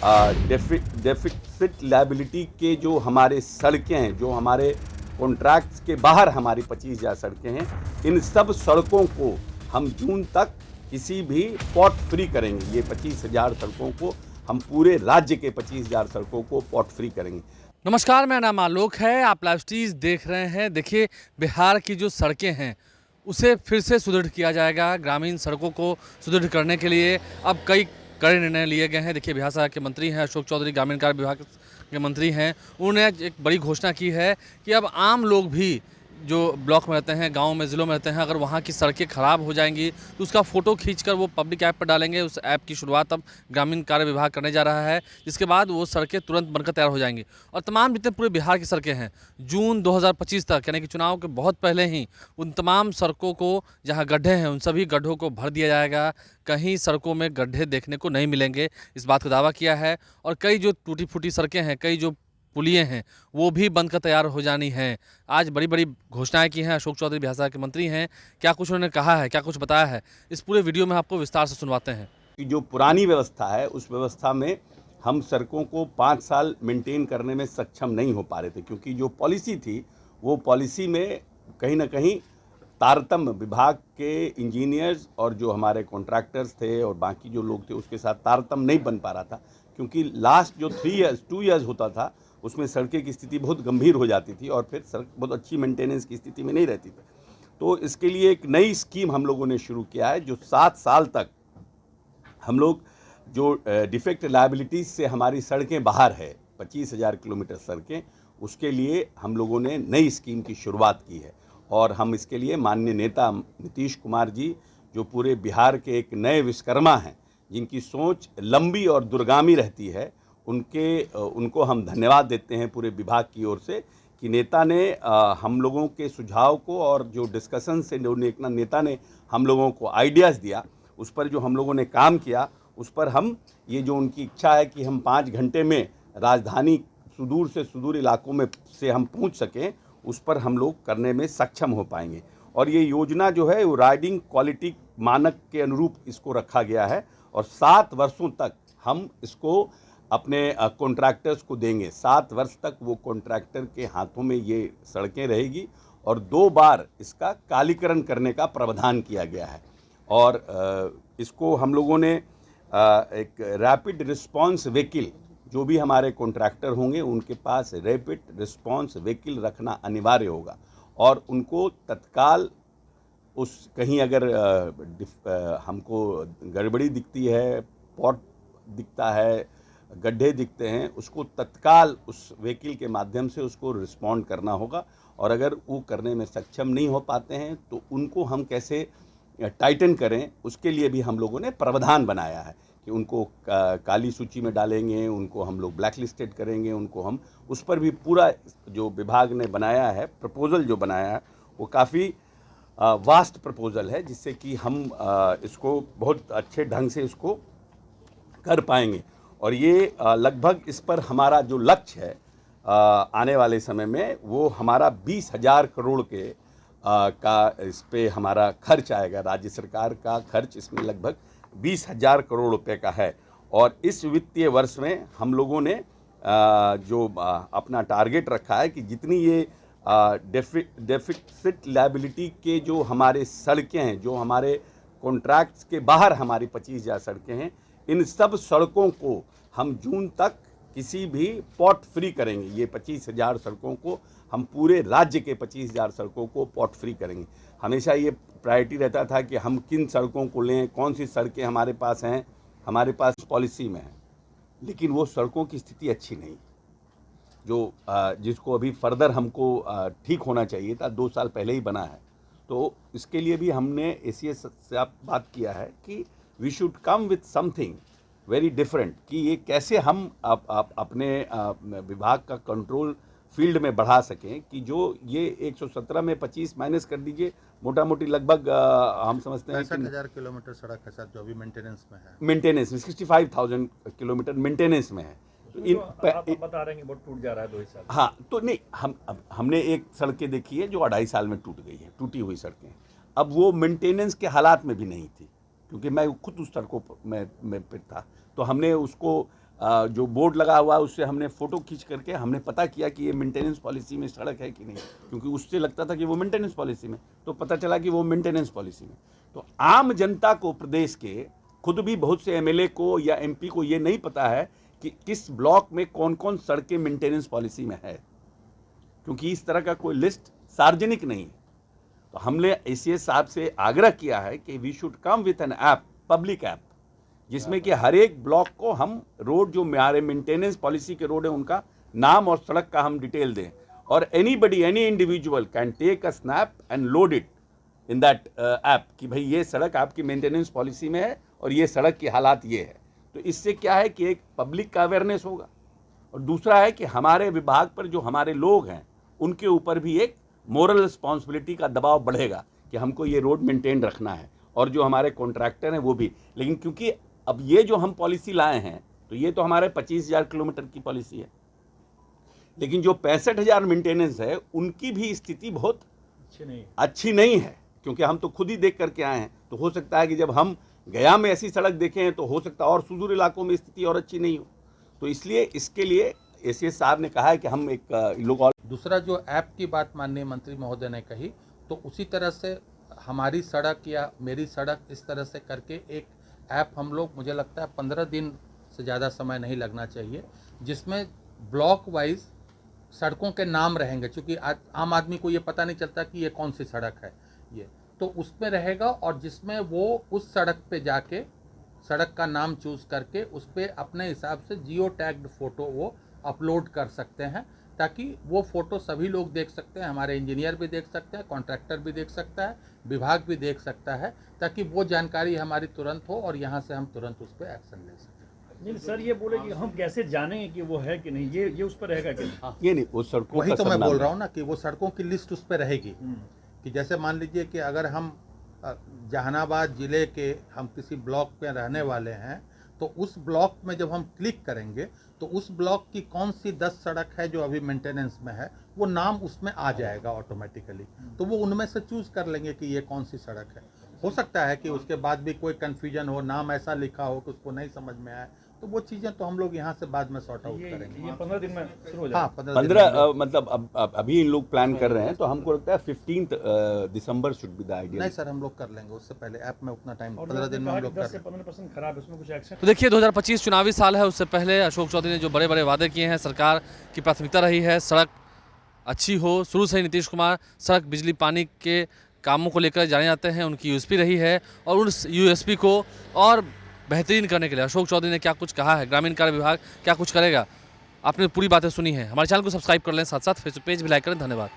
Deficit liability के जो हमारे सड़कें हैं, जो हमारे कॉन्ट्रैक्ट्स के बाहर हमारी 25,000 सड़कें हैं, इन सब सड़कों को हम जून तक किसी भी पॉट फ्री करेंगे। ये 25,000 सड़कों को हम पूरे राज्य के 25,000 सड़कों को पॉट फ्री करेंगे। नमस्कार, मेरा नाम आलोक है। आप लाइव स्ट्रीज देख रहे हैं। देखिए, बिहार की जो सड़कें हैं उसे फिर से सुदृढ़ किया जाएगा। ग्रामीण सड़कों को सुदृढ़ करने के लिए अब कई कड़े निर्णय लिए गए हैं। देखिए, बिहार सरकार के मंत्री हैं अशोक चौधरी, ग्रामीण कार्य विभाग के मंत्री हैं। उन्होंने एक बड़ी घोषणा की है कि अब आम लोग भी जो ब्लॉक में रहते हैं, गाँव में, ज़िलों में रहते हैं, अगर वहाँ की सड़कें ख़राब हो जाएंगी तो उसका फ़ोटो खींचकर वो पब्लिक ऐप पर डालेंगे। उस ऐप की शुरुआत अब ग्रामीण कार्य विभाग करने जा रहा है, जिसके बाद वो सड़कें तुरंत बनकर तैयार हो जाएंगी। और तमाम जितने पूरे बिहार की सड़कें हैं, जून 2025 तक, यानी कि चुनाव के बहुत पहले ही उन तमाम सड़कों को, जहाँ गड्ढे हैं, उन सभी गड्ढों को भर दिया जाएगा। कहीं सड़कों में गड्ढे देखने को नहीं मिलेंगे, इस बात का दावा किया है। और कई जो टूटी फूटी सड़कें हैं, कई जो पुलिये हैं, वो भी बनकर तैयार हो जानी हैं। आज बड़ी बड़ी घोषणाएं की हैं। अशोक चौधरी बिहार सरकार के मंत्री हैं। क्या कुछ उन्होंने कहा है, क्या कुछ बताया है, इस पूरे वीडियो में आपको विस्तार से सुनवाते हैं। कि जो पुरानी व्यवस्था है, उस व्यवस्था में हम सड़कों को 5 साल मेंटेन करने में सक्षम नहीं हो पा रहे थे, क्योंकि जो पॉलिसी थी, वो पॉलिसी में कहीं ना कहीं तारतम्य, विभाग के इंजीनियर्स और जो हमारे कॉन्ट्रैक्टर्स थे और बाकी जो लोग थे, उसके साथ तारतम्य नहीं बन पा रहा था। क्योंकि लास्ट जो 2 ईयर्स होता था, उसमें सड़कें की स्थिति बहुत गंभीर हो जाती थी और फिर सड़क बहुत अच्छी मेंटेनेंस की स्थिति में नहीं रहती थी। तो इसके लिए एक नई स्कीम हम लोगों ने शुरू किया है, जो 7 साल तक हम लोग जो डिफेक्ट लायबिलिटीज से हमारी सड़कें बाहर है, 25,000 किलोमीटर सड़कें, उसके लिए हम लोगों ने नई स्कीम की शुरुआत की है। और हम इसके लिए माननीय नेता नीतीश कुमार जी, जो पूरे बिहार के एक नए विश्वकर्मा हैं, जिनकी सोच लंबी और दूरगामी रहती है, उनको हम धन्यवाद देते हैं पूरे विभाग की ओर से कि नेता ने हम लोगों के सुझाव को, और जो डिस्कशन से नेता ने हम लोगों को आइडियाज़ दिया, उस पर जो हम लोगों ने काम किया, उस पर हम, ये जो उनकी इच्छा है कि हम 5 घंटे में राजधानी सुदूर से सुदूर इलाकों में से हम पहुंच सकें, उस पर हम लोग करने में सक्षम हो पाएंगे। और ये योजना जो है, वो राइडिंग क्वालिटी मानक के अनुरूप इसको रखा गया है और 7 वर्षों तक हम इसको अपने कॉन्ट्रैक्टर्स को देंगे। 7 वर्ष तक वो कॉन्ट्रैक्टर के हाथों में ये सड़कें रहेगी और 2 बार इसका कालीकरण करने का प्रावधान किया गया है। और इसको हम लोगों ने एक रैपिड रिस्पांस व्हीकल, जो भी हमारे कॉन्ट्रैक्टर होंगे, उनके पास रैपिड रिस्पांस व्हीकल रखना अनिवार्य होगा और उनको तत्काल उस कहीं अगर हमको गड़बड़ी दिखती है, पॉट दिखता है, गड्ढे दिखते हैं, उसको तत्काल उस व्हीकल के माध्यम से उसको रिस्पॉन्ड करना होगा। और अगर वो करने में सक्षम नहीं हो पाते हैं तो उनको हम कैसे टाइटन करें, उसके लिए भी हम लोगों ने प्रावधान बनाया है कि उनको काली सूची में डालेंगे, उनको हम लोग ब्लैक लिस्टेड करेंगे, उनको हम उस पर भी पूरा जो विभाग ने बनाया है, प्रपोज़ल जो बनाया है, वो काफ़ी वास्ट प्रपोज़ल है, जिससे कि हम इसको बहुत अच्छे ढंग से इसको कर पाएंगे। और ये लगभग इस पर हमारा जो लक्ष्य है आने वाले समय में, वो हमारा 20,000 करोड़ के का इस पे हमारा खर्च आएगा। राज्य सरकार का खर्च इसमें लगभग 20,000 करोड़ रुपए का है। और इस वित्तीय वर्ष में हम लोगों ने जो अपना टारगेट रखा है कि जितनी ये डेफिसिट लायबिलिटी के जो हमारे सड़कें हैं, जो हमारे कॉन्ट्रैक्ट्स के बाहर हमारी 25,000 सड़कें हैं, इन सब सड़कों को हम जून तक किसी भी पॉट फ्री करेंगे। ये 25,000 सड़कों को हम पूरे राज्य के 25,000 सड़कों को पॉट फ्री करेंगे। हमेशा ये प्रायोरिटी रहता था कि हम किन सड़कों को लें, कौन सी सड़कें हमारे पास हैं, हमारे पास पॉलिसी में है, लेकिन वो सड़कों की स्थिति अच्छी नहीं, जो जिसको अभी फर्दर हमको ठीक होना चाहिए था, 2 साल पहले ही बना है। तो इसके लिए भी हमने एसीएस से आप बात किया है कि we should come with something very different, कि ये कैसे हम अपने विभाग का कंट्रोल फील्ड में बढ़ा सकें, कि जो ये 117 में 25 माइनस कर दीजिए, मोटा मोटी लगभग हम समझते हैं 65,000 किलोमीटर सड़क है सर, जो अभी मेंटेनेंस में है। मेंटेनेंस में 65,000 किलोमीटर मेंटेनेंस में है। तो इन आप बता रहे हैं कि बहुत टूट जा रहा है 2 साल। हाँ, तो नहीं, हमने एक सड़कें देखी है जो 2.5 साल में टूट गई है, टूटी हुई सड़कें। अब वो मेंटेनेंस के हालात में भी नहीं थी, क्योंकि मैं खुद उस सड़कों में पे था, तो हमने उसको जो बोर्ड लगा हुआ है उससे हमने फ़ोटो खींच करके हमने पता किया कि ये मेंटेनेंस पॉलिसी में सड़क है कि नहीं, क्योंकि उससे लगता था कि वो मेंटेनेंस पॉलिसी में, तो पता चला कि वो मेंटेनेंस पॉलिसी में। तो आम जनता को प्रदेश के खुद भी बहुत से एमएलए को या एमपी को ये नहीं पता है कि किस ब्लॉक में कौन कौन सड़कें मेंटेनेंस पॉलिसी में है, क्योंकि इस तरह का कोई लिस्ट सार्वजनिक नहीं है। तो हमने एसीएस साहब से आग्रह किया है कि we should come with an app, public app, जिसमें कि हर एक ब्लॉक को हम रोड जो हमारे मेंटेनेंस पॉलिसी के रोड है उनका नाम और सड़क का हम डिटेल दें, और anybody, any individual can take a snap and load it in that app कि भाई ये सड़क आपकी मेंटेनेंस पॉलिसी में है और ये सड़क की हालात ये है। तो इससे क्या है कि एक पब्लिक का अवेयरनेस होगा, और दूसरा है कि हमारे विभाग पर जो हमारे लोग हैं उनके ऊपर भी एक मोरल रिस्पॉन्सिबिलिटी का दबाव बढ़ेगा कि हमको ये रोड मेंटेन रखना है, और जो हमारे कॉन्ट्रैक्टर हैं वो भी। लेकिन क्योंकि अब ये जो हम पॉलिसी लाए हैं तो ये तो हमारे 25,000 किलोमीटर की पॉलिसी है, लेकिन जो 65,000 मेंटेनेंस है उनकी भी स्थिति बहुत अच्छी नहीं है, क्योंकि हम तो खुद ही देख करके आए हैं। तो हो सकता है कि जब हम गया में ऐसी सड़क देखें तो हो सकता है और सुदूर इलाकों में स्थिति और अच्छी नहीं हो। तो इसलिए इसके लिए एसीएस साहब ने कहा है कि हम एक लोग और दूसरा जो ऐप की बात माननीय मंत्री महोदय ने कही, तो उसी तरह से हमारी सड़क या मेरी सड़क इस तरह से करके एक ऐप हम लोग, मुझे लगता है 15 दिन से ज़्यादा समय नहीं लगना चाहिए, जिसमें ब्लॉक वाइज सड़कों के नाम रहेंगे, क्योंकि आम आदमी को ये पता नहीं चलता कि ये कौन सी सड़क है ये, तो उसमें रहेगा, और जिसमें वो उस सड़क पे जाके सड़क का नाम चूज़ करके उस पर अपने हिसाब से जियो टैग्ड फ़ोटो वो अपलोड कर सकते हैं, ताकि वो फ़ोटो सभी लोग देख सकते हैं, हमारे इंजीनियर भी देख सकते हैं, कॉन्ट्रैक्टर भी देख सकता है, विभाग भी देख सकता है, ताकि वो जानकारी हमारी तुरंत हो और यहाँ से हम तुरंत उस पर एक्शन ले सकें। नहीं सर, ये बोले कि हम कैसे जानेंगे कि वो है कि नहीं, ये उस पर रहेगा कि नहीं? ये नहीं, वो सड़कों वही का तो सब मैं नाम बोल है। रहा हूँ ना कि वो सड़कों की लिस्ट उस पर रहेगी, कि जैसे मान लीजिए कि अगर हम जहानाबाद ज़िले के हम किसी ब्लॉक में रहने वाले हैं, तो उस ब्लॉक में जब हम क्लिक करेंगे तो उस ब्लॉक की कौन सी 10 सड़क है जो अभी मेंटेनेंस में है, वो नाम उसमें आ जाएगा ऑटोमेटिकली, तो वो उनमें से चूज़ कर लेंगे कि ये कौन सी सड़क है। हो सकता है कि उसके बाद भी कोई कन्फ्यूजन हो, नाम ऐसा लिखा हो कि उसको नहीं समझ में आए, तो वो चीज़ें तो हम लोग यहाँ से बाद में सॉर्ट आउट करेंगे। ये 15 दिन में शुरू हो जाएगा। हाँ, 15 मतलब अब अभी इन लोग प्लान कर रहे हैं, तो हमको लगता है 15 दिसंबर शुड बी द आइडिया। नहीं सर, हम लोग कर लेंगे, उससे पहले ऐप में उतना टाइम और 15 दिन में हम लोग 10 कर से 15% खराब है, उसमें कुछ एक्शन? तो देखिए 2025 चुनावी साल है, उससे पहले अशोक चौधरी ने जो बड़े बड़े वादे किए हैं, सरकार की प्राथमिकता रही है सड़क अच्छी हो। शुरू से ही नीतीश कुमार सड़क, बिजली, पानी के कामों को लेकर जाने जाते हैं, उनकी यूएसपी रही है, और उस यूएसपी को और बेहतरीन करने के लिए अशोक चौधरी ने क्या कुछ कहा है, ग्रामीण कार्य विभाग क्या कुछ करेगा, आपने पूरी बातें सुनी हैं। हमारे चैनल को सब्सक्राइब कर लें, साथ साथ फेसबुक पेज भी लाइक करें। धन्यवाद।